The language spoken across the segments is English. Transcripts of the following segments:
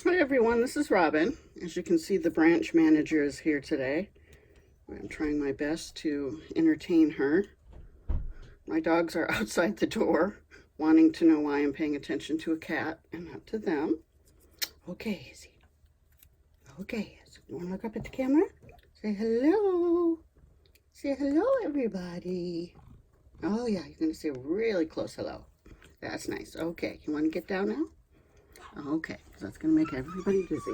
Hi everyone, this is Robin. As you can see, the branch manager is here today. I'm trying my best to entertain her. My dogs are outside the door, wanting to know why I'm paying attention to a cat and not to them. Okay, Izzy. Okay, you want to look up at the camera? Say hello. Say hello, everybody. Oh yeah, you're going to say a really close hello. That's nice. Okay, you want to get down now? Okay, so that's going to make everybody dizzy.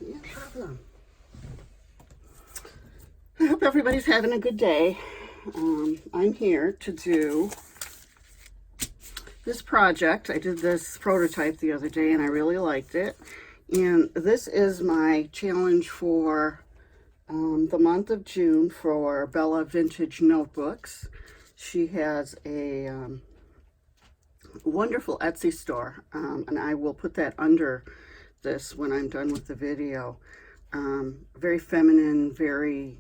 No problem. I hope everybody's having a good day. I'm here to do this project. I did this prototype the other day and I really liked it. And this is my challenge for the month of June for Bella Vintage Notebooks. She has a wonderful Etsy store, and I will put that under this when I'm done with the video. Very feminine, very,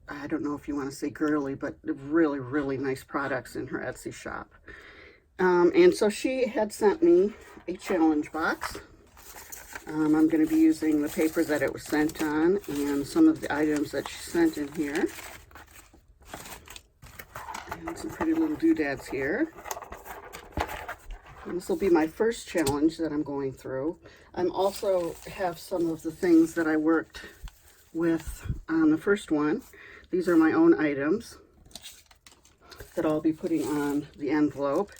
I don't know if you want to say girly, but really, really nice products in her Etsy shop. And so she had sent me a challenge box. I'm going to be using the paper that it was sent on and some of the items that she sent in here. And some pretty little doodads here. And this will be my first challenge that I'm going through. I'm also have some of the things that I worked with on the first one. These are my own items that I'll be putting on the envelope.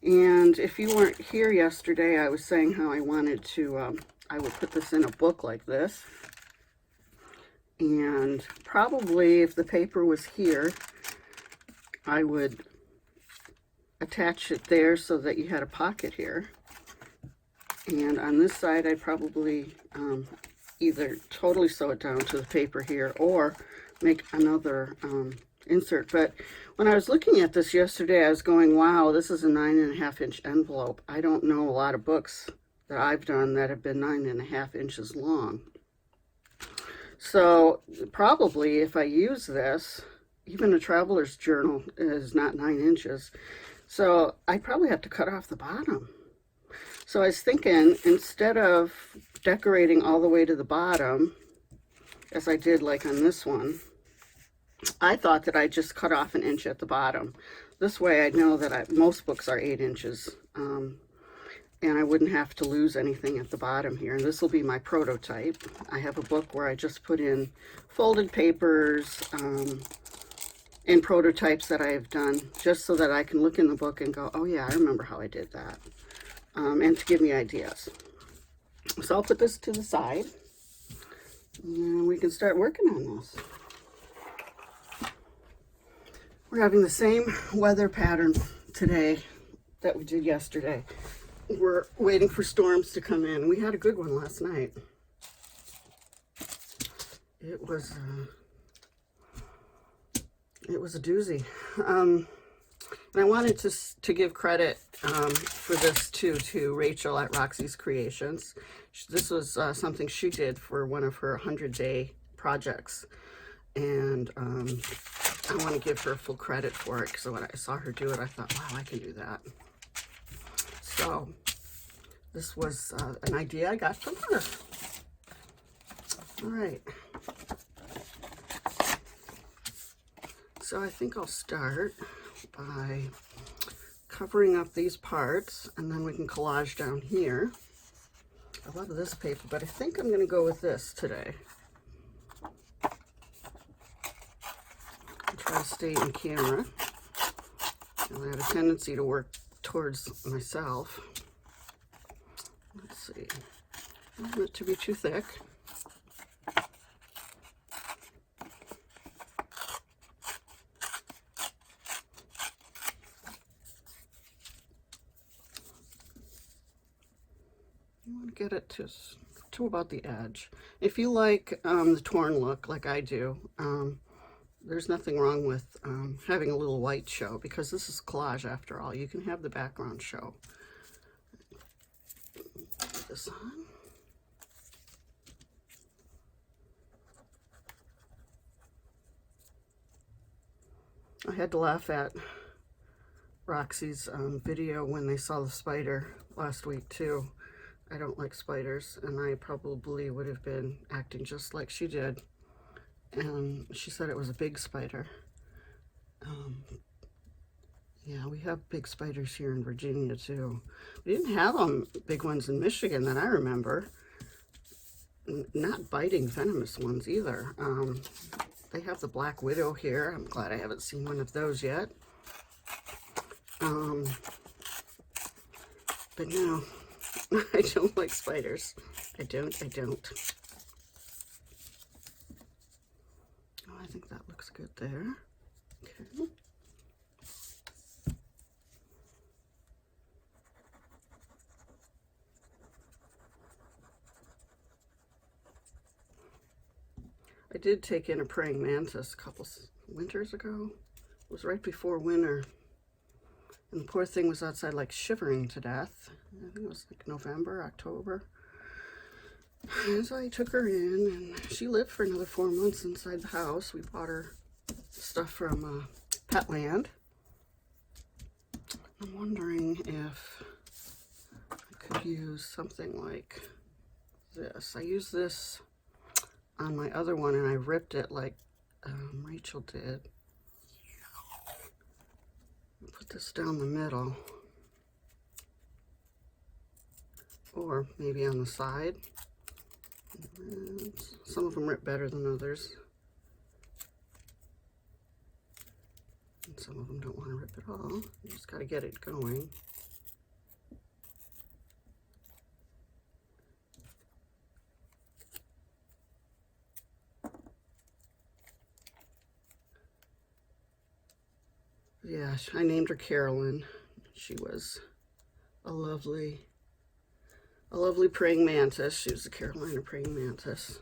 And if you weren't here yesterday, I was saying how I wanted to, I would put this in a book like this. And probably if the paper was here, I would attach it there so that you had a pocket here. And on this side, I'd probably either totally sew it down to the paper here or make another insert. But when I was looking at this yesterday, I was going, wow, this is a 9.5-inch envelope. I don't know a lot of books that I've done that have been 9.5 inches long. So probably if I use this, even a traveler's journal is not 9 inches. So I probably have to cut off the bottom. So I was thinking, instead of decorating all the way to the bottom, as I did like on this one, I thought that I'd just cut off 1 inch at the bottom. This way I'd know that most books are 8 inches. And I wouldn't have to lose anything at the bottom here. And this will be my prototype. I have a book where I just put in folded papers, and prototypes that I have done just so that I can look in the book and go, oh yeah, I remember how I did that, and to give me ideas. So I'll put this to the side and we can start working on this. We're having the same weather pattern today that we did yesterday. We're waiting for storms to come in. We had a good one last night. It was a doozy. And I wanted to give credit for this to Rachel at Roxy's Creations. This was something she did for one of her 100-day projects. And I want to give her full credit for it because when I saw her do it, I thought, wow, I can do that. So this was an idea I got from her. All right. So I think I'll start by covering up these parts, and then we can collage down here. I love this paper, but I think I'm going to go with this today. I'll try to stay in camera. And I have a tendency to work towards myself. Let's see. I don't want it to be too thick. Get it to about the edge. If you like the torn look like I do, there's nothing wrong with having a little white show, because this is collage after all. You can have the background show. Put this on. I had to laugh at Roxy's video when they saw the spider last week too. I don't like spiders, and I probably would have been acting just like she did. And she said it was a big spider. Yeah, we have big spiders here in Virginia too. We didn't have them, big ones in Michigan that I remember. Not biting venomous ones either. They have the black widow here. I'm glad I haven't seen one of those yet. But no, I don't like spiders. I don't. Oh, I think that looks good there. Okay. I did take in a praying mantis a couple winters ago. It was right before winter. And the poor thing was outside like shivering to death. I think it was like November, October. And so I took her in, and she lived for another 4 months inside the house. We bought her stuff from Petland. I'm wondering if I could use something like this. I used this on my other one, and I ripped it like Rachel did. Put this down the middle, or maybe on the side. And some of them rip better than others, and some of them don't want to rip at all. You just got to get it going. Yeah, I named her Carolyn. She was a lovely praying mantis. She was a Carolina praying mantis.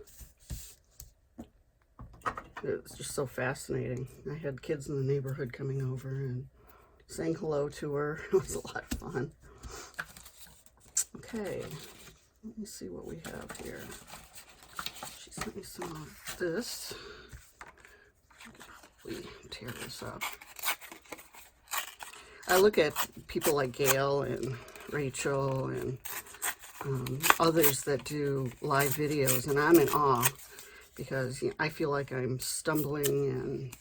It was just so fascinating. I had kids in the neighborhood coming over and saying hello to her. It was a lot of fun. Okay, let me see what we have here. She sent me some of this. I could probably tear this up. I look at people like Gayle and Rachel and others that do live videos, and I'm in awe because I feel like I'm stumbling and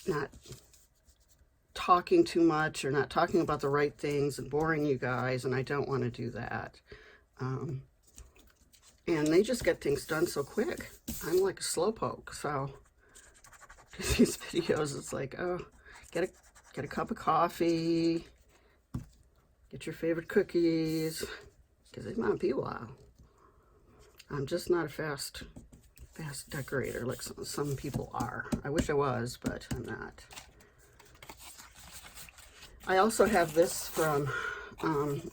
not talking too much or not talking about the right things and boring you guys, and I don't want to do that. And they just get things done so quick. I'm like a slowpoke, so these videos, it's like, oh, get a cup of coffee, get your favorite cookies, because they might be a while. I'm just not a fast decorator like some people are. I wish I was, but I'm not. I also have this from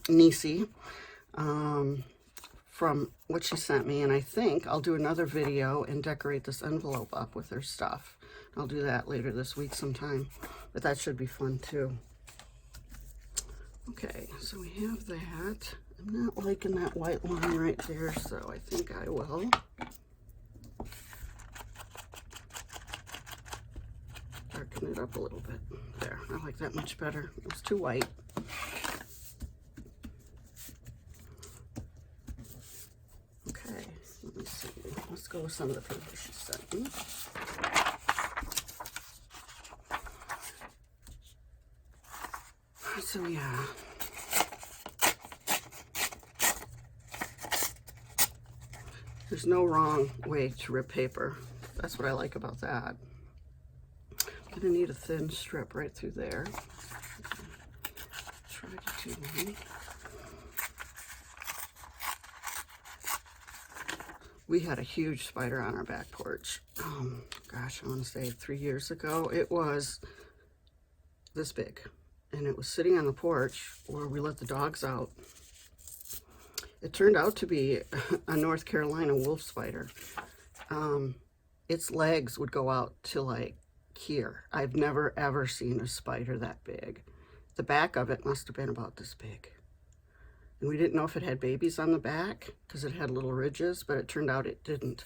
Niecy, from what she sent me, and I think I'll do another video and decorate this envelope up with her stuff. I'll do that later this week sometime, but that should be fun too. Okay, so we have that. I'm not liking that white line right there, so I think I will darken it up a little bit. There, I like that much better. It was too white. Okay, let me see. Let's go with some of the paper she sent me. So yeah, there's no wrong way to rip paper. That's what I like about that. I'm gonna need a thin strip right through there. Try to do one. We had a huge spider on our back porch. Gosh, I want to say 3 years ago. It was this big. And it was sitting on the porch where we let the dogs out. It turned out to be a North Carolina wolf spider. Its legs would go out to like here. I've never ever seen a spider that big. The back of it must have been about this big. And we didn't know if it had babies on the back because it had little ridges, but it turned out it didn't.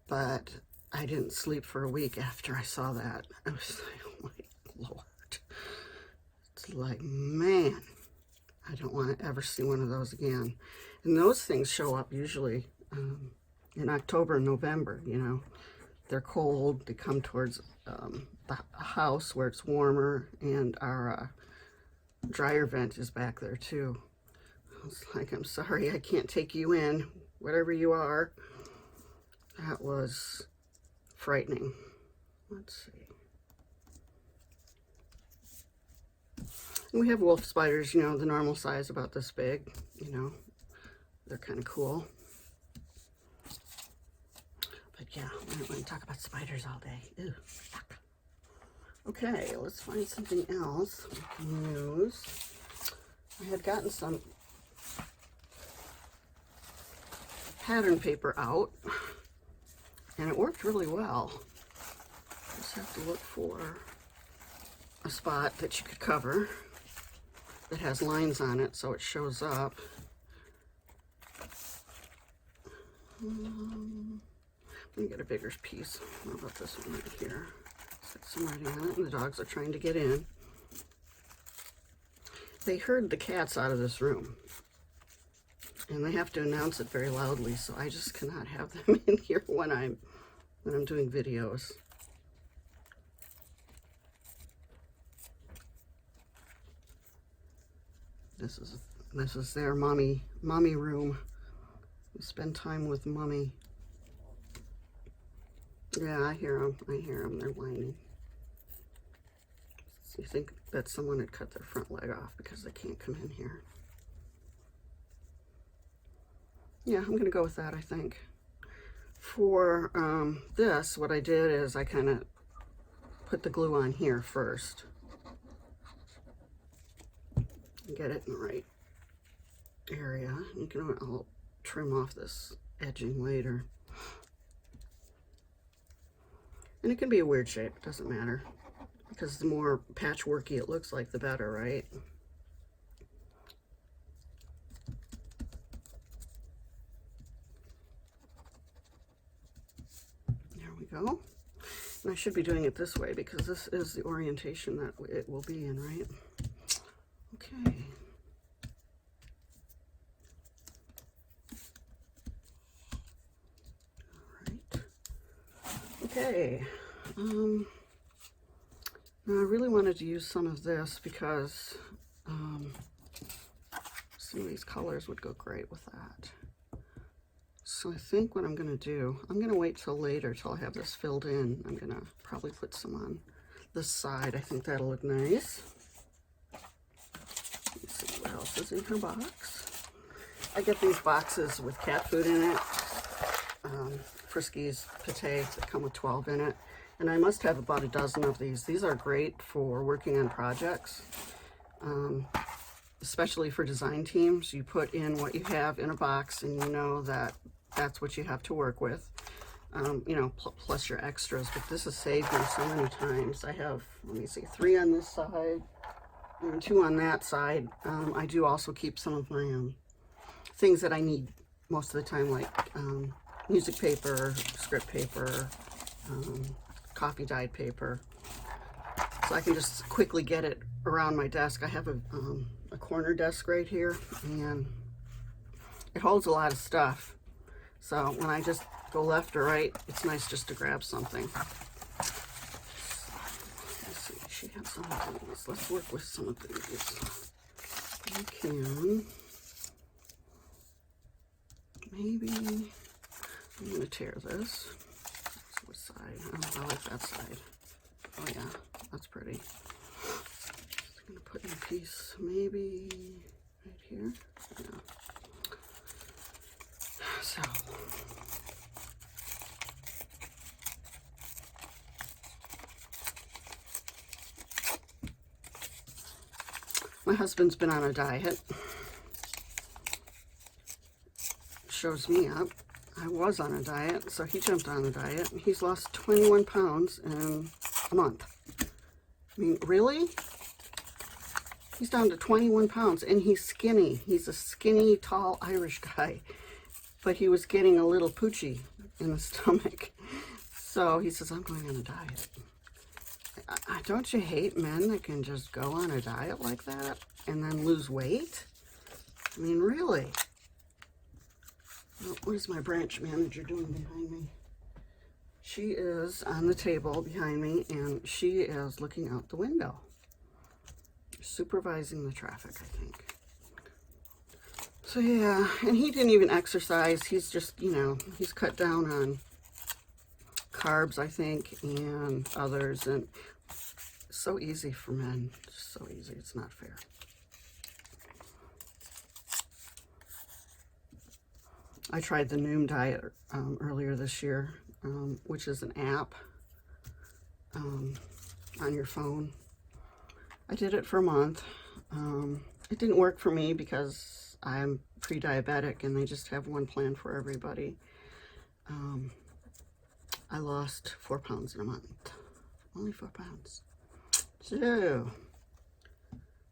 But I didn't sleep for a week after I saw that. I was like, oh my Lord. Like, man, I don't want to ever see one of those again. And those things show up usually in October and November, you know. They're cold, they come towards the house where it's warmer, and our dryer vent is back there too. I was like, I'm sorry, I can't take you in, whatever you are. That was frightening. Let's see. And we have wolf spiders, you know, the normal size, about this big, you know. They're kind of cool. But yeah, I don't want to talk about spiders all day. Ew, yuck. Okay, let's find something else we can use. I had gotten some pattern paper out, and it worked really well. Just have to look for a spot that you could cover that has lines on it so it shows up. Let me get a bigger piece. How about this one right here? It's got some writing on it, and the dogs are trying to get in. They herd the cats out of this room, and they have to announce it very loudly, so I just cannot have them in here when I'm doing videos. This is their mommy room. We spend time with mommy. Yeah, I hear them. They're whining. So you think that someone had cut their front leg off because they can't come in here. Yeah, I'm going to go with that, I think. For this, what I did is I kind of put the glue on here first. Get it in the right area. I'll trim off this edging later. And it can be a weird shape, it doesn't matter. Because the more patchworky it looks like, the better, right? There we go. And I should be doing it this way because this is the orientation that it will be in, right? Okay. Okay, now I really wanted to use some of this because some of these colors would go great with that. So I think what I'm going to do, I'm going to wait till later till I have this filled in. I'm going to probably put some on this side. I think that'll look nice. Let's see what else is in her box. I get these boxes with cat food in it. Friskies pate that come with 12 in it, and I must have about a dozen of these. These are great for working on projects, especially for design teams. You put in what you have in a box and you know that that's what you have to work with, you know, plus your extras. But this has saved me so many times. I have, let me see, 3 on this side and 2 on that side. I do also keep some of my things that I need most of the time, like music paper, script paper, coffee dyed paper, so I can just quickly get it around my desk. I have a corner desk right here, and it holds a lot of stuff, so when I just go left or right, it's nice just to grab something. Let's see, she has some of these. Let's work with some of these. We can maybe, I'm going to tear this. So which side? Oh, I like that side. Oh yeah, that's pretty. I'm going to put in a piece maybe right here. Yeah. So. My husband's been on a diet. Shows me up. I was on a diet, so he jumped on the diet. He's lost 21 pounds in a month. I mean, really? He's down to 21 pounds, and he's skinny. He's a skinny, tall Irish guy, but he was getting a little poochy in the stomach. So he says, I'm going on a diet. Don't you hate men that can just go on a diet like that and then lose weight? I mean, really. Oh, what is my branch manager doing behind me? She is on the table behind me, and she is looking out the window, supervising the traffic, I think. So yeah, and he didn't even exercise. He's just, you know, he's cut down on carbs, I think, and others, and so easy for men. So easy, it's not fair. I tried the Noom diet earlier this year, which is an app on your phone. I did it for a month. It didn't work for me because I'm pre-diabetic and they just have one plan for everybody. I lost 4 pounds in a month. Only 4 pounds. So,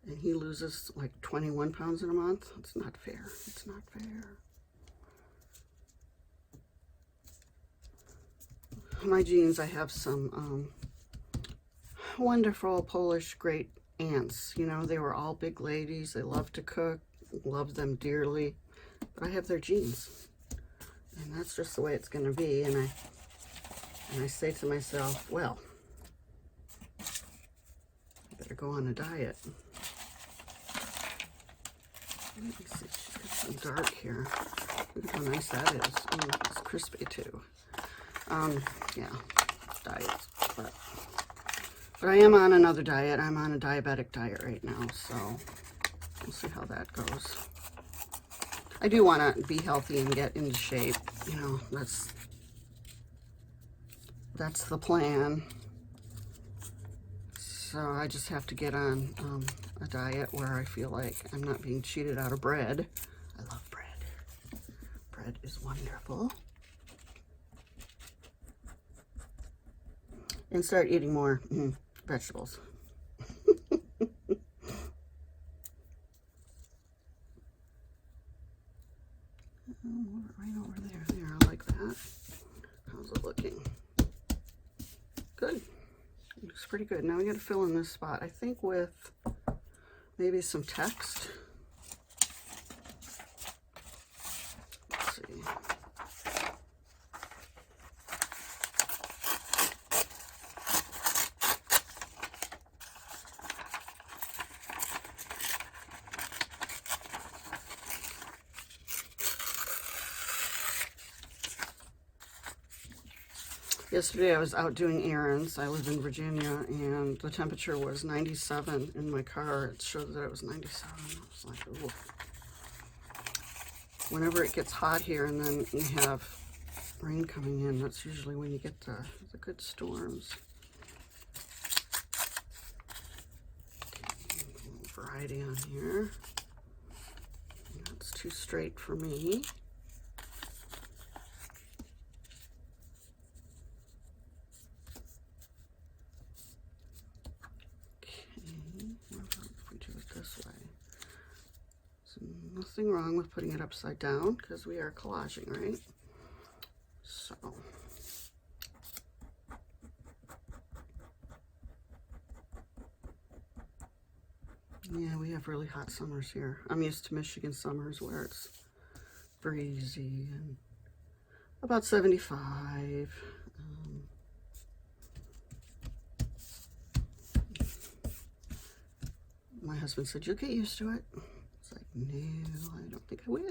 and he loses like 21 pounds in a month. It's not fair. It's not fair. My genes, I have some wonderful Polish great aunts. You know, they were all big ladies. They loved to cook, loved them dearly. But I have their genes. And that's just the way it's going to be. And I say to myself, well, I better go on a diet. Let me see, she's got some dark here. Look at how nice that is. Oh, it's crispy too. Yeah, diets, but I am on another diet. I'm on a diabetic diet right now, so we'll see how that goes. I do want to be healthy and get into shape. You know, that's the plan. So I just have to get on a diet where I feel like I'm not being cheated out of bread. I love bread. Bread is wonderful. And start eating more vegetables. Right over there. There, I like that. How's it looking? Good. Looks pretty good. Now we got to fill in this spot. I think with maybe some text. Let's see. Yesterday I was out doing errands. I live in Virginia, and the temperature was 97 in my car. It showed that it was 97. I was like, ooh. Whenever it gets hot here and then you have rain coming in, that's usually when you get the good storms. Okay, a little variety on here. That's too straight for me. Nothing wrong with putting it upside down because we are collaging, right? So yeah, we have really hot summers here. I'm used to Michigan summers where it's breezy and about 75. My husband said, you'll get used to it. It's like, no, I don't think I will.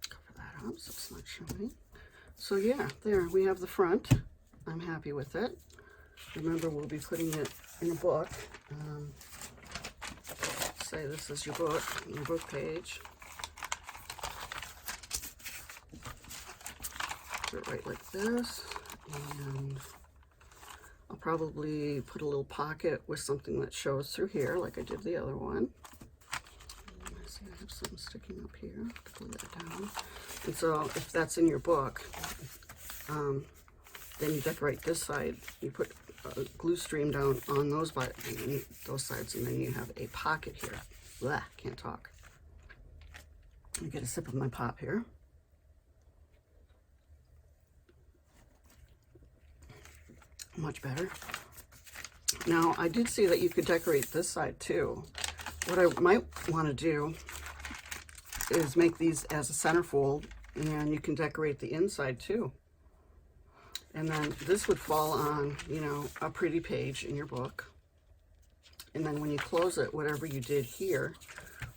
Cover that up so it's not showing. So yeah, there, we have the front. I'm happy with it. Remember, we'll be putting it in a book. Say this is your book page. Do it right like this, and I'll probably put a little pocket with something that shows through here like I did the other one. And I see I have something sticking up here. I have to glue that down. And so if that's in your book, then you decorate this side. You put a glue stream down on those sides, and then you have a pocket here. Blah, can't talk. Let me get a sip of my pop here. Much better. Now, I did see that you could decorate this side too. What I might want to do is make these as a centerfold, and you can decorate the inside too. And then this would fall on, you know, a pretty page in your book. And then when you close it, whatever you did here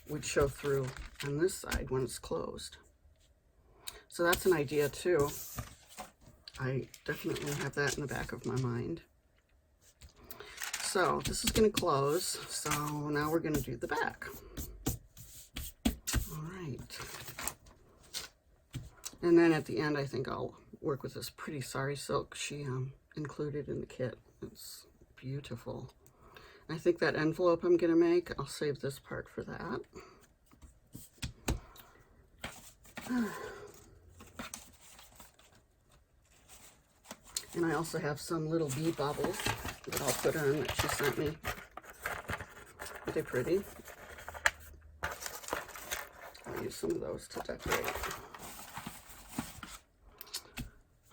would show through on this side when it's closed. So that's an idea too. I definitely have that in the back of my mind. So this is going to close. So now we're going to do the back. All right. And then at the end, I think I'll work with this pretty sari silk she included in the kit. It's beautiful. I think that envelope I'm going to make, I'll save this part for that. And I also have some little bee baubles that I'll put on that she sent me. Are they pretty? I'll use some of those to decorate.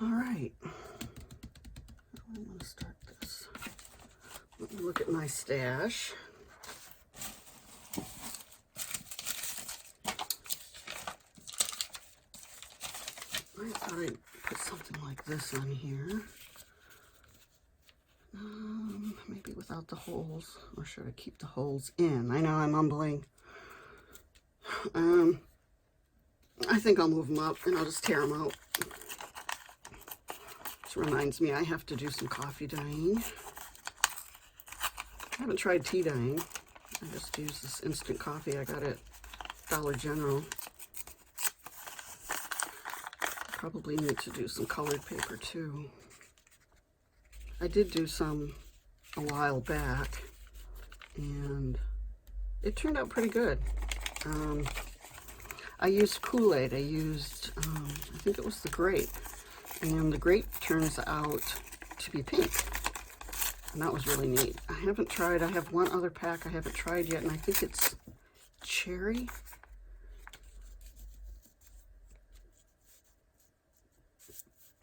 All right. I'm going to start this. Let me look at my stash. I thought I'd put something like this on here. Maybe without the holes, or should I keep the holes in? I know I'm mumbling. I think I'll move them up and I'll just tear them out. This reminds me I have to do some coffee dyeing. I haven't tried tea dyeing. I just use this instant coffee I got at Dollar General. Probably need to do some colored paper too. I did do some a while back, and it turned out pretty good. I used Kool-Aid. I used, I think it was the grape, and the grape turns out to be pink, and that was really neat. I haven't tried, I have one other pack I haven't tried yet, and I think it's cherry.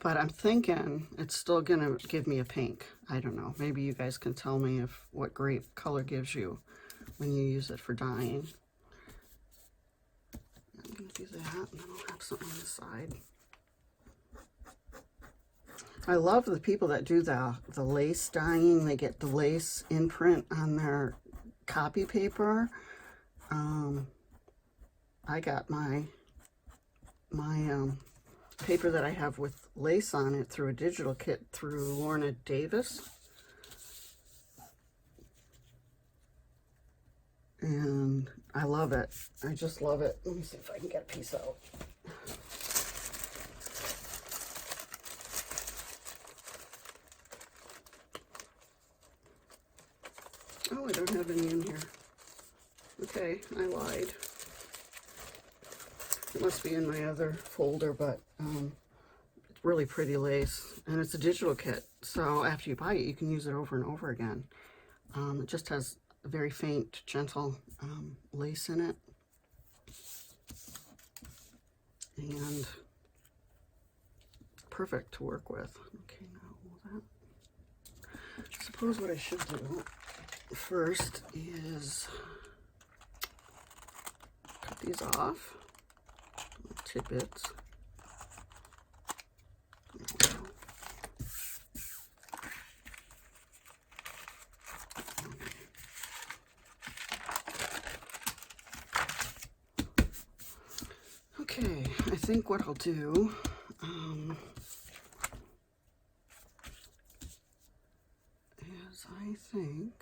But I'm thinking it's still gonna give me a pink. I don't know. Maybe you guys can tell me if what grape color gives you when you use it for dyeing. I'm gonna do that, and then I'll have something on the side. I love the people that do the lace dyeing. They get the lace imprint on their copy paper. I got my paper that I have with lace on it through a digital kit through Lorna Davis. And I love it. I just love it. Let me see if I can get a piece out. Oh, I don't have any in here. Okay, I lied. It must be in my other folder, but it's really pretty lace, and it's a digital kit, so after you buy it, you can use it over and over again. It just has a very faint, gentle lace in it, and perfect to work with. Okay, now that. I suppose what I should do first is cut these off. Tidbits. Okay, I think what I'll do is I think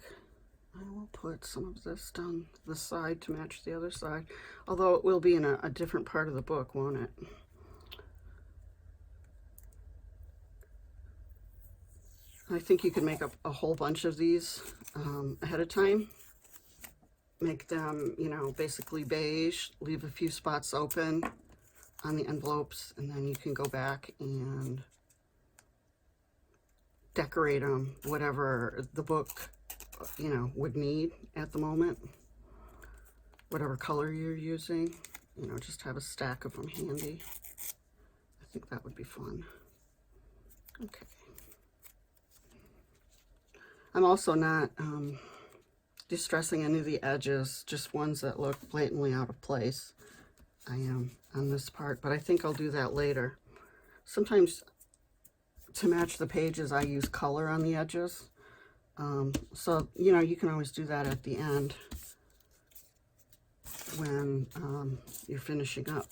I will put some of this down the side to match the other side, although it will be in a different part of the book, won't it? I think you can make up a whole bunch of these ahead of time. Make them, you know, basically beige, leave a few spots open on the envelopes, and then you can go back and decorate them, whatever the book, you know, would need at the moment. Whatever color you're using, you know, just have a stack of them handy. I think that would be fun. Okay. I'm also not distressing any of the edges, just ones that look blatantly out of place. I am on this part, but I think I'll do that later. Sometimes to match the pages, I use color on the edges. So, you know, you can always do that at the end when you're finishing up.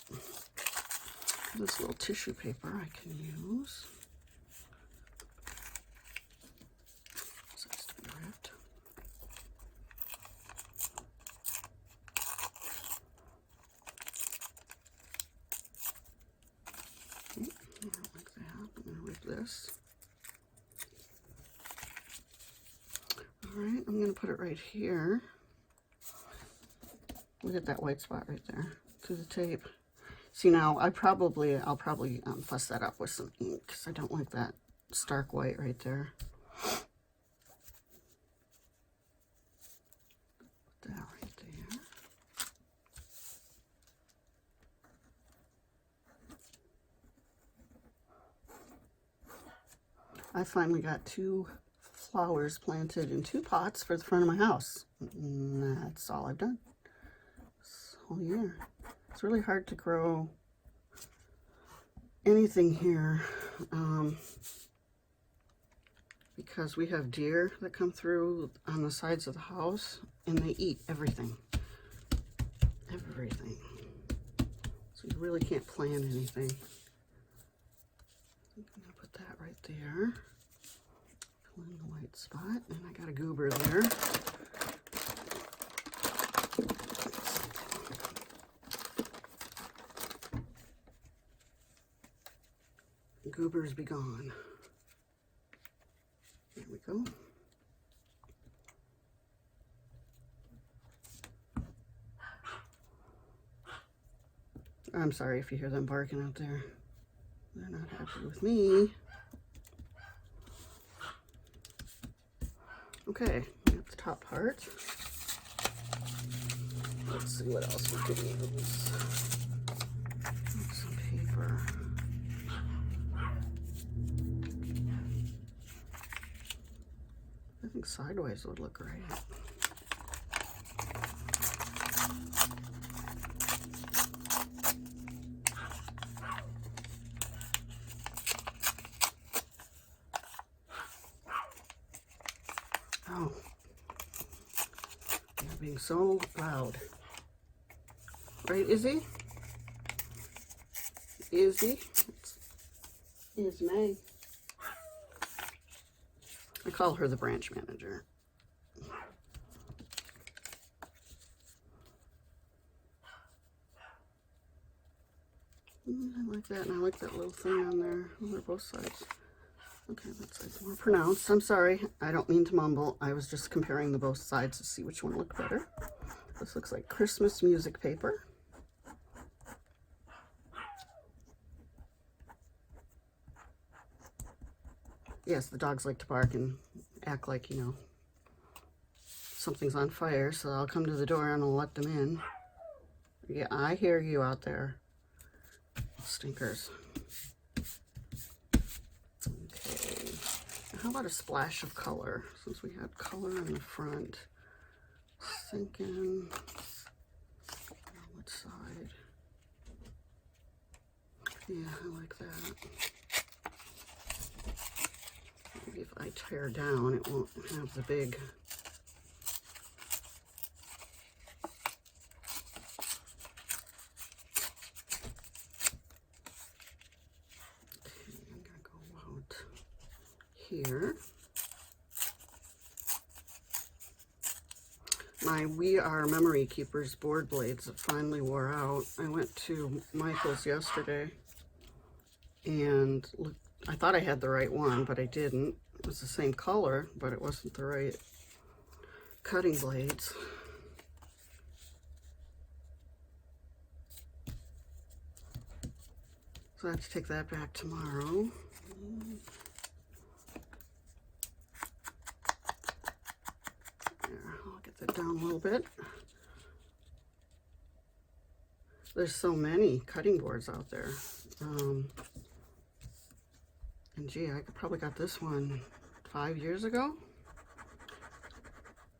This little tissue paper I can use. This has to be ripped. Okay, like that. I'm going to rip this. All right, I'm going to put it right here. Look at that white spot right there through the tape. See, now I'll probably fuss that up with some ink because I don't like that stark white right there. Put that right there. I finally got 2 flowers planted in 2 pots for the front of my house. And that's all I've done this whole year. It's really hard to grow anything here because we have deer that come through on the sides of the house and they eat everything. Everything. So you really can't plant anything. I'm going to put that right there. Fill in the white spot, and I got a goober there. Goobers be gone. There we go. I'm sorry if you hear them barking out there. They're not happy with me. Okay, that's the top part. Let's see what else we can use. Some paper. I think sideways would look great. Oh, you're being so loud. Right, Izzy? Izzy? It's May. I call her the branch manager. I like that, and I like that little thing on there. Oh, they're both sides. Okay, that side's more pronounced. I'm sorry, I don't mean to mumble. I was just comparing the both sides to see which one looked better. This looks like Christmas music paper. Yes, the dogs like to bark and act like, you know, something's on fire, so I'll come to the door and I'll let them in. Yeah, I hear you out there. Stinkers. Okay. How about a splash of color? Since we had color on the front. Thinking, on which side? Yeah, I like that. Maybe if I tear down, it won't have the big. Okay, I'm gonna go out here. My We Are Memory Keepers board blades that finally wore out. I went to Michael's yesterday and looked, I thought I had the right one, but I didn't. It was the same color, but it wasn't the right cutting blades. So I have to take that back tomorrow. I'll get that down a little bit. There's so many cutting boards out there. And gee, I probably got this one 5 years ago.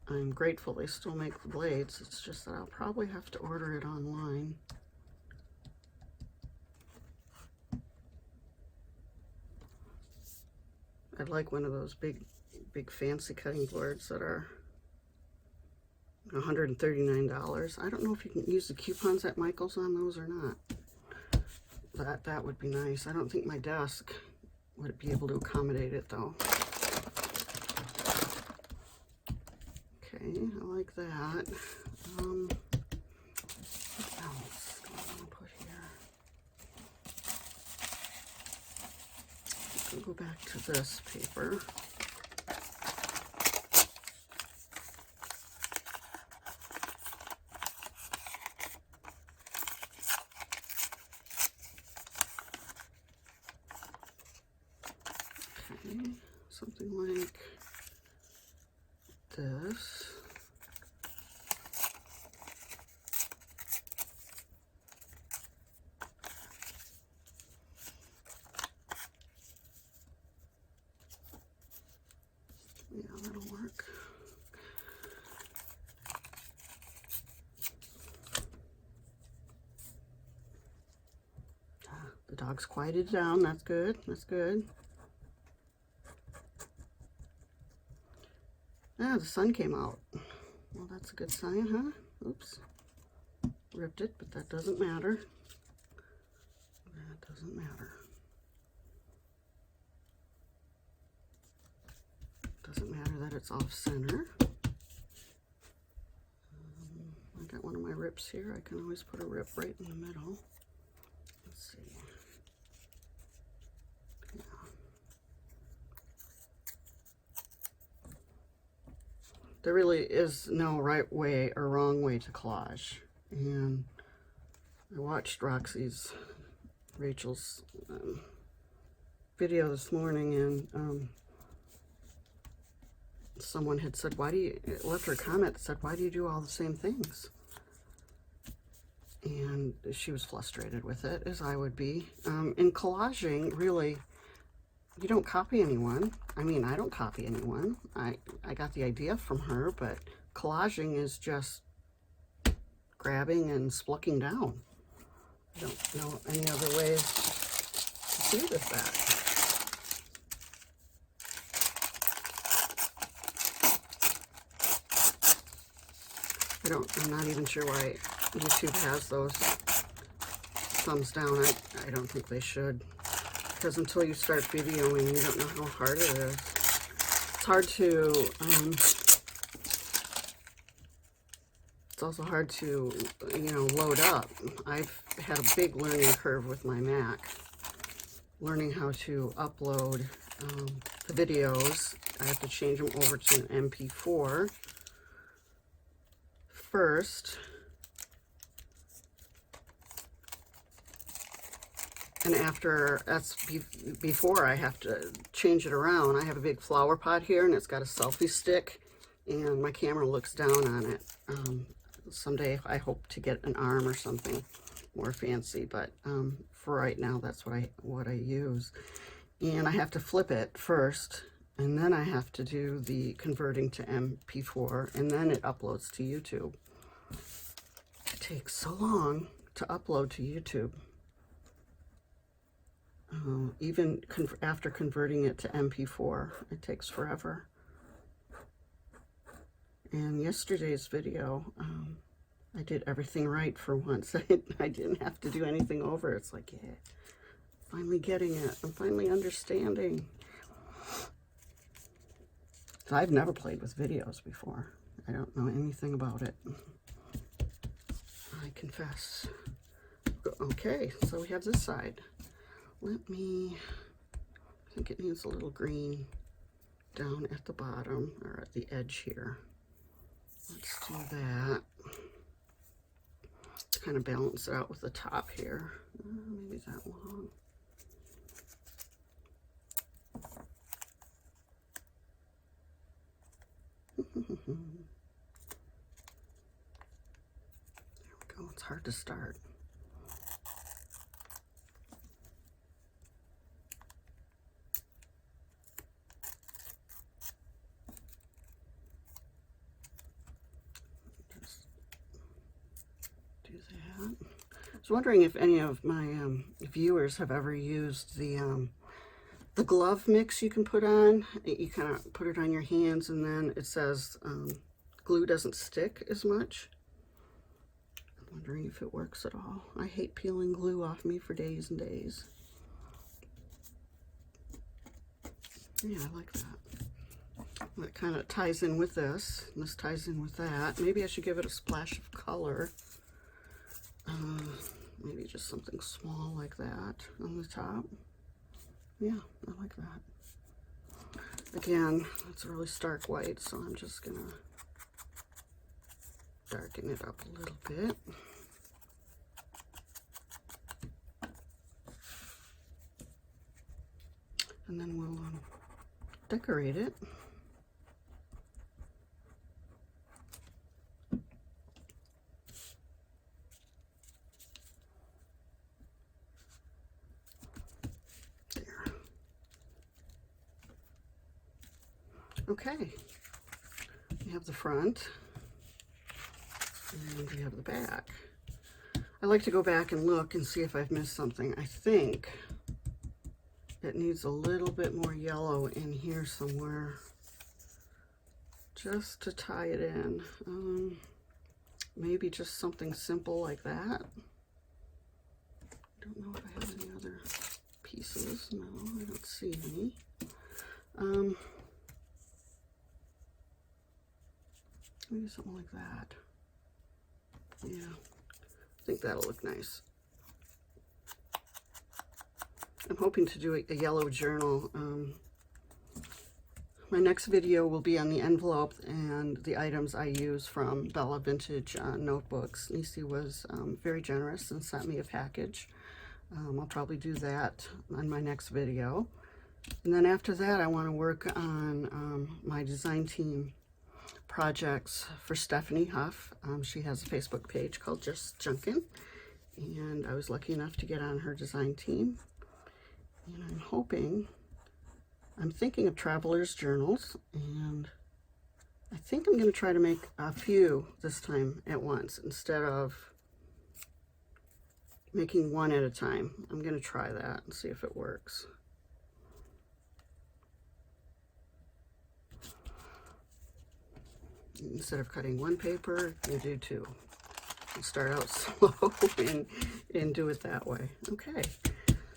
I'm grateful they still make the blades. It's just that I'll probably have to order it online. I'd like one of those big fancy cutting boards that are $139. I don't know if you can use the coupons at Michael's on those or not. That would be nice. I don't think my desk would be able to accommodate it though. Okay, I like that. What else do I want to put here? I'll go back to this paper. Okay, something like this. Yeah, that'll work. The dog's quieted down. That's good. That's good. Ah, the sun came out. Well, that's a good sign, huh? Oops. Ripped it, but that doesn't matter. That doesn't matter. Doesn't matter that it's off center. I got one of my rips here. I can always put a rip right in the middle. Let's see. Yeah. There really is no right way or wrong way to collage. And I watched Rachel's video this morning, and someone had said, left her a comment that said, why do you do all the same things? And she was frustrated with it, as I would be. In collaging, really, you don't copy anyone. I mean, I don't copy anyone. I got the idea from her, but collaging is just grabbing and splucking down. I don't know any other way to do with that. I'm not even sure why YouTube has those thumbs down. I don't think they should. Because until you start videoing, you don't know how hard it is. It's hard to, it's also hard to, load up. I've had a big learning curve with my Mac. Learning how to upload the videos. I have to change them over to an MP4 first. And after, that's before I have to change it around. I have a big flower pot here, and it's got a selfie stick, and my camera looks down on it. Someday I hope to get an arm or something more fancy, but for right now, that's what I use. And I have to flip it first, and then I have to do the converting to MP4, and then it uploads to YouTube. It takes so long to upload to YouTube. Even after converting it to MP4, it takes forever. And yesterday's video, I did everything right for once. I didn't have to do anything over. It's like, yeah, finally getting it. I'm finally understanding. I've never played with videos before. I don't know anything about it. I confess. Okay, so we have this side. I think it needs a little green down at the bottom, or at the edge here. Let's do that. Kind of balance it out with the top here. Maybe that long. There we go. It's hard to start. was wondering if any of my viewers have ever used the glove mix you can put on. You kind of put it on your hands, and then it says glue doesn't stick as much. I'm wondering if it works at all. I hate peeling glue off me for days and days. Yeah, I like that. That kind of ties in with this, and this ties in with that. Maybe I should give it a splash of color. Maybe just something small like that on the top. Yeah, I like that. Again, it's a really stark white, so I'm just gonna darken it up a little bit. And then we'll decorate it. Okay, we have the front and we have the back. I like to go back and look and see if I've missed something. I think it needs a little bit more yellow in here somewhere just to tie it in. Maybe just something simple like that. I don't know if I have any other pieces. No, I don't see any. Maybe something like that. Yeah, I think that'll look nice. I'm hoping to do a yellow journal. My next video will be on the envelope and the items I use from Bella Vintage notebooks. Nisi was very generous and sent me a package. I'll probably do that on my next video. And then after that, I want to work on my design team projects for Stephanie Huff. She has a Facebook page called Just Junkin', and I was lucky enough to get on her design team. And I'm thinking of traveler's journals, and I think I'm going to try to make a few this time at once instead of making one at a time. I'm going to try that and see if it works. Instead of cutting one paper, you do two. You start out slow and do it that way. Okay,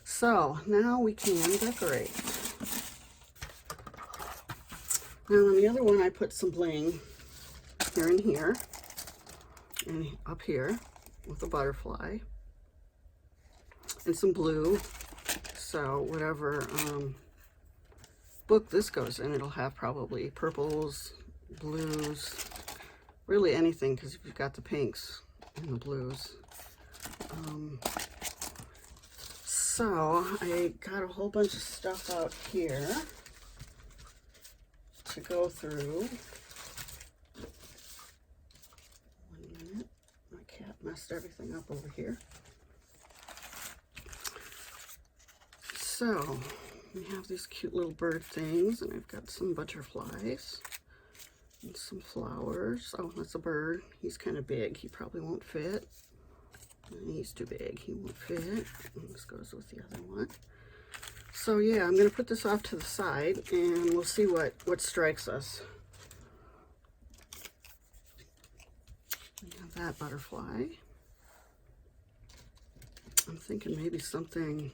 so now we can decorate. Now on the other one, I put some bling here and here, and up here with a butterfly, and some blue. So whatever book this goes in, it'll have probably purples, blues, really anything, because you've got the pinks and the blues. So I got a whole bunch of stuff out here to go through. 1 minute. My cat messed everything up over here. So we have these cute little bird things, and I've got some butterflies and some flowers. Oh, that's a bird. He's kind of big. He probably won't fit. And he's too big. He won't fit. And this goes with the other one. So yeah, I'm going to put this off to the side, and we'll see what strikes us. We have that butterfly. I'm thinking maybe something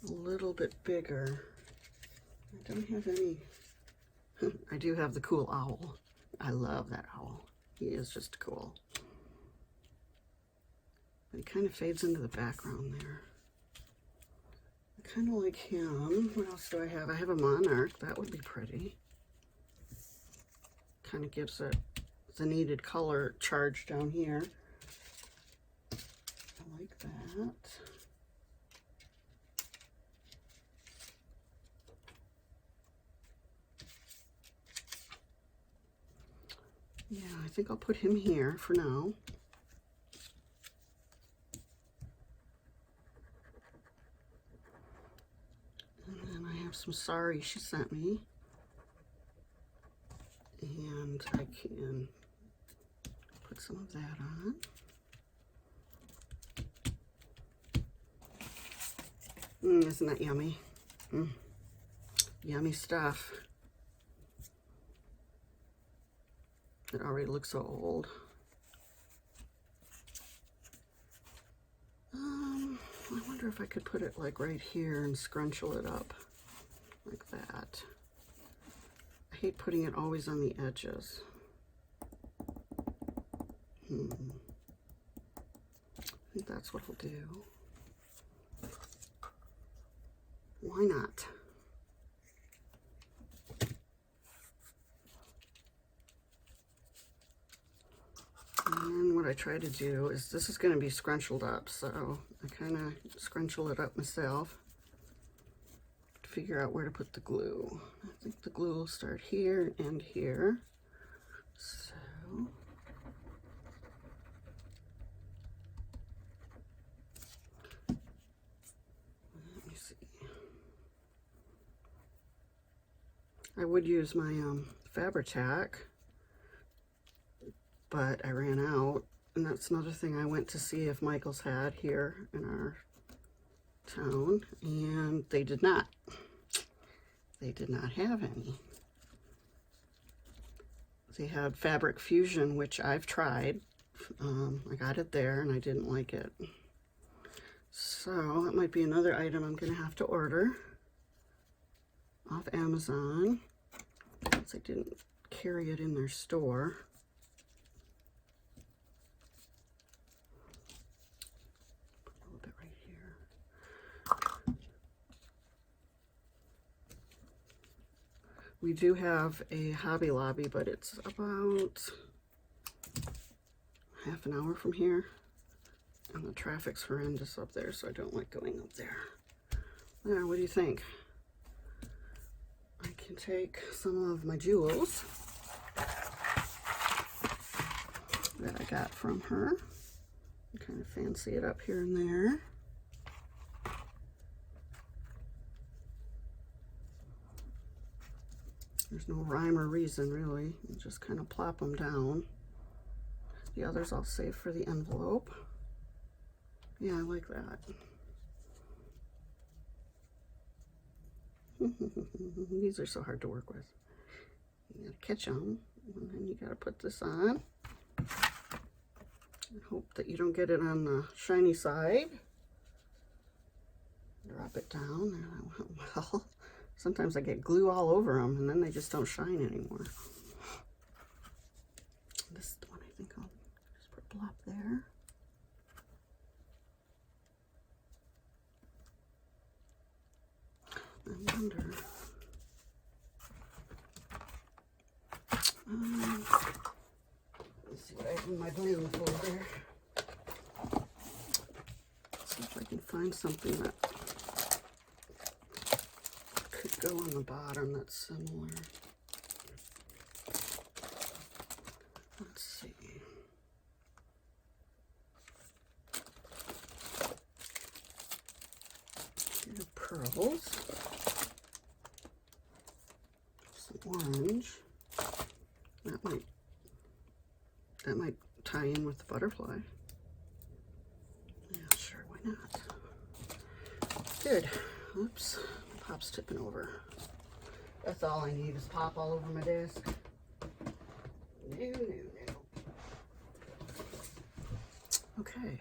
a little bit bigger. I don't have any. I do have the cool owl. I love that owl. He is just cool. But he kind of fades into the background there. I kind of like him. What else do I have? I have a monarch. That would be pretty. Kind of gives it the needed color charge down here. I like that. Yeah, I think I'll put him here for now. And then I have some sari she sent me. And I can put some of that on. Isn't that yummy? Yummy stuff. It already looks so old. I wonder if I could put it like right here and scrunchel it up like that. I hate putting it always on the edges. I think that's what I'll do. Why not? And what I try to do is, this is going to be scrunched up, so I kind of scrunchel it up myself to figure out where to put the glue. I think the glue will start here and here. So let me see. I would use my Fabri-Tac, but I ran out, and that's another thing I went to see if Michael's had here in our town, and they did not. They did not have any. They had Fabric Fusion, which I've tried. I got it there, and I didn't like it. So that might be another item I'm going to have to order off Amazon, since I didn't carry it in their store. We do have a Hobby Lobby, but it's about half an hour from here. And the traffic's horrendous up there, so I don't like going up there. Now, what do you think? I can take some of my jewels that I got from her. Kind of fancy it up here and there. There's no rhyme or reason, really. You just kind of plop them down. The others I'll save for the envelope. Yeah, I like that. These are so hard to work with. You gotta catch them, and then you gotta put this on. And hope that you don't get it on the shiny side. Drop it down. There that went well. Sometimes I get glue all over them, and then they just don't shine anymore. This one, I think I'll just put a blop there. I wonder. Let's see what I have in my blame folder. Let's see if I can find something that could go on the bottom that's similar. Let's see. Here are pearls. Some orange. That might tie in with the butterfly. Yeah, sure, why not? Good. Oops. Pop's tipping over. That's all I need is pop all over my desk. No. Okay.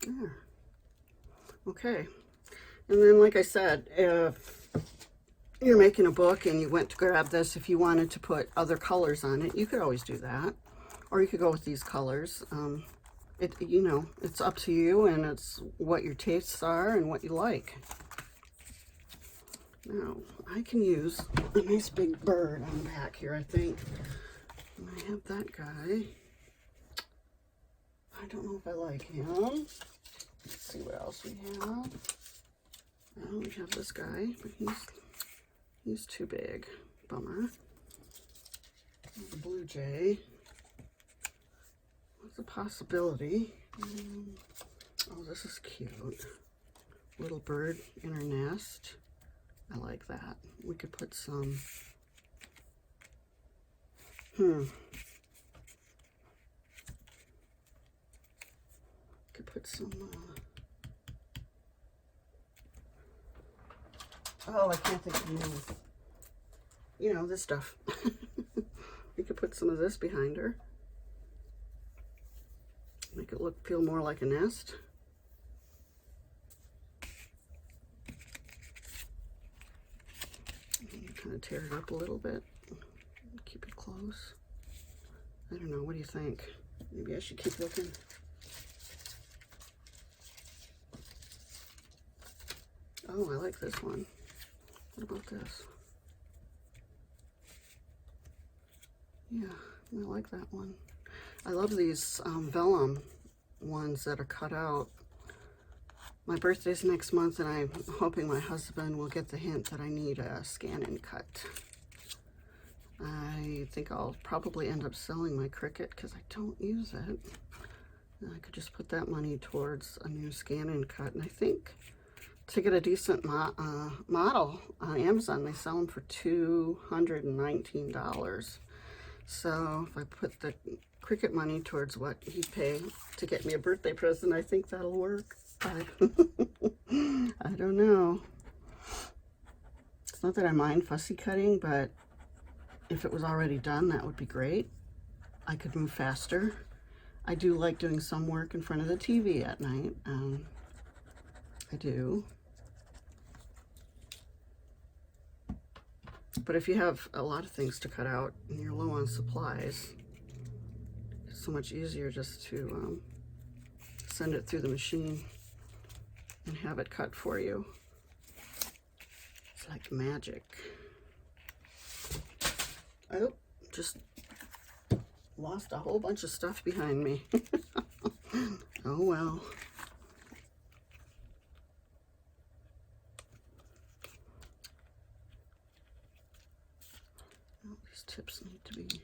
There. Okay. And then, like I said, if you're making a book and you went to grab this, if you wanted to put other colors on it, you could always do that. Or you could go with these colors. You know, it's up to you, and it's what your tastes are and what you like. Now, I can use a nice big bird on the back here, I think. And I have that guy. I don't know if I like him. Let's see what else we have. Well, we have this guy, but he's too big. Bummer. The blue jay. What's a possibility? Oh, this is cute. Little bird in her nest. I like that. We could put some Could put some, oh, I can't think of the name. You know, this stuff. You could put some of this behind her. Make it feel more like a nest. Kind of tear it up a little bit. Keep it close. I don't know, what do you think? Maybe I should keep looking. Oh, I like this one. What about this? Yeah, I like that one. I love these vellum ones that are cut out. My birthday's next month, and I'm hoping my husband will get the hint that I need a scan and cut. I think I'll probably end up selling my Cricut because I don't use it. And I could just put that money towards a new scan and cut. And I think to get a decent model on Amazon, they sell them for $219. So if I put the Cricut money towards what he'd pay to get me a birthday present, I think that'll work. I don't know. It's not that I mind fussy cutting, but if it was already done, that would be great. I could move faster. I do like doing some work in front of the TV at night. I do. But if you have a lot of things to cut out and you're low on supplies, it's so much easier just to send it through the machine and have it cut for you. It's like magic. Oh, just lost a whole bunch of stuff behind me. Oh well. Oh, these tips need to be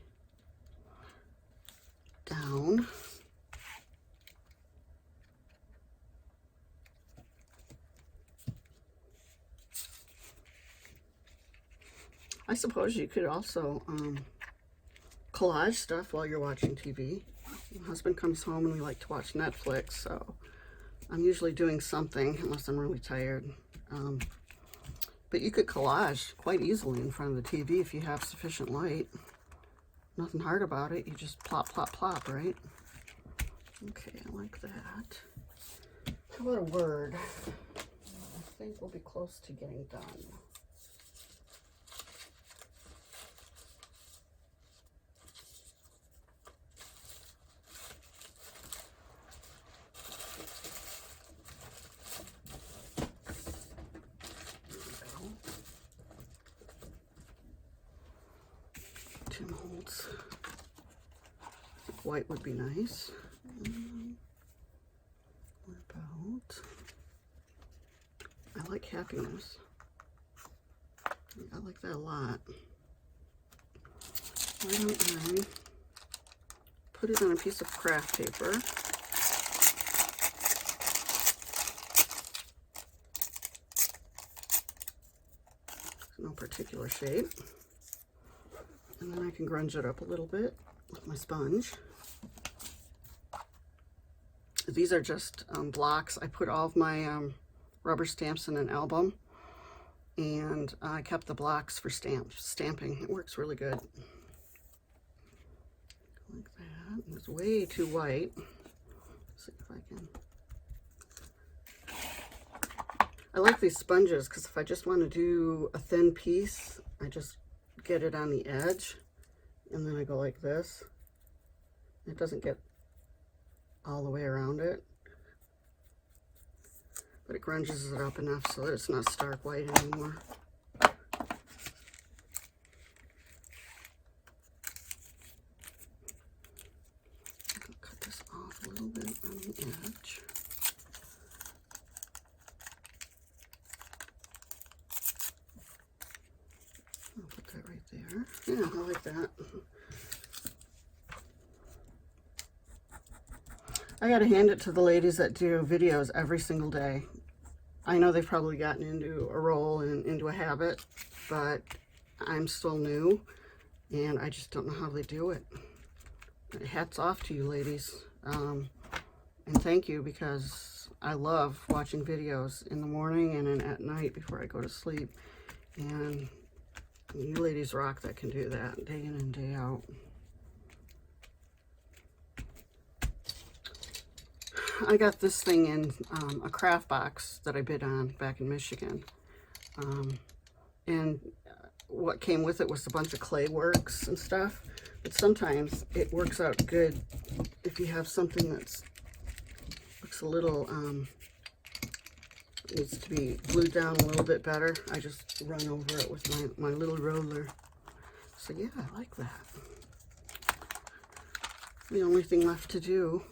down. I suppose you could also collage stuff while you're watching TV. My husband comes home and we like to watch Netflix, so I'm usually doing something unless I'm really tired. But you could collage quite easily in front of the TV if you have sufficient light. Nothing hard about it. You just plop, plop, plop, right? Okay, I like that. How about a word? I think we'll be close to getting done. Holds. White would be nice. What about? I like happiness. I like that a lot. Why don't I put it on a piece of craft paper? No particular shape. And then I can grunge it up a little bit with my sponge. These are just blocks. I put all of my rubber stamps in an album, and I kept the blocks for stamping. It works really good. Like that. It's way too white. Let's see if I can. I like these sponges because if I just want to do a thin piece, I just get it on the edge and then I go like this. It doesn't get all the way around it, but it grunges it up enough so that it's not stark white anymore. I'll cut this off a little bit on the edge. I'll put that right there. Yeah, I like that. I gotta hand it to the ladies that do videos every single day. I know they've probably gotten into a role and into a habit, but I'm still new, and I just don't know how they do it. Hats off to you ladies, and thank you, because I love watching videos in the morning and then at night before I go to sleep, and you ladies rock that can do that day in and day out. I got this thing in a craft box that I bid on back in Michigan. And what came with it was a bunch of clay works and stuff. But sometimes it works out good if you have something that's looks a little, needs to be glued down a little bit better. I just run over it with my little roller. So yeah, I like that. The only thing left to do.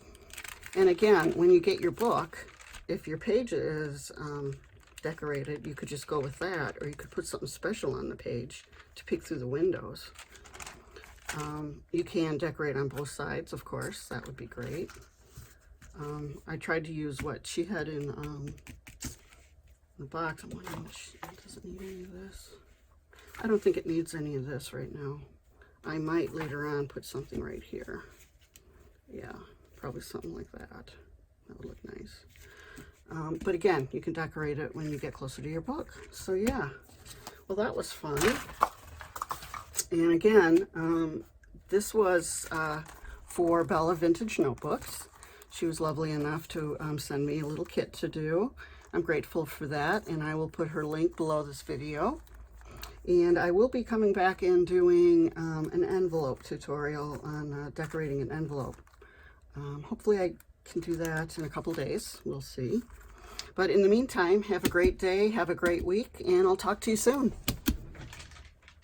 And again, when you get your book, if your page is decorated, you could just go with that, or you could put something special on the page to peek through the windows. You can decorate on both sides, of course. That would be great. I tried to use what she had in the box. I'm wondering if it doesn't need any of this. I don't think it needs any of this right now. I might later on put something right here. Yeah. Probably something like that. That would look nice. But again, you can decorate it when you get closer to your book. So yeah, well, that was fun. And again, this was for Bella Vintage Notebooks. She was lovely enough to send me a little kit to do. I'm grateful for that, and I will put her link below this video. And I will be coming back and doing an envelope tutorial on decorating an envelope. Hopefully I can do that in a couple days. We'll see. But in the meantime, have a great day, have a great week, and I'll talk to you soon.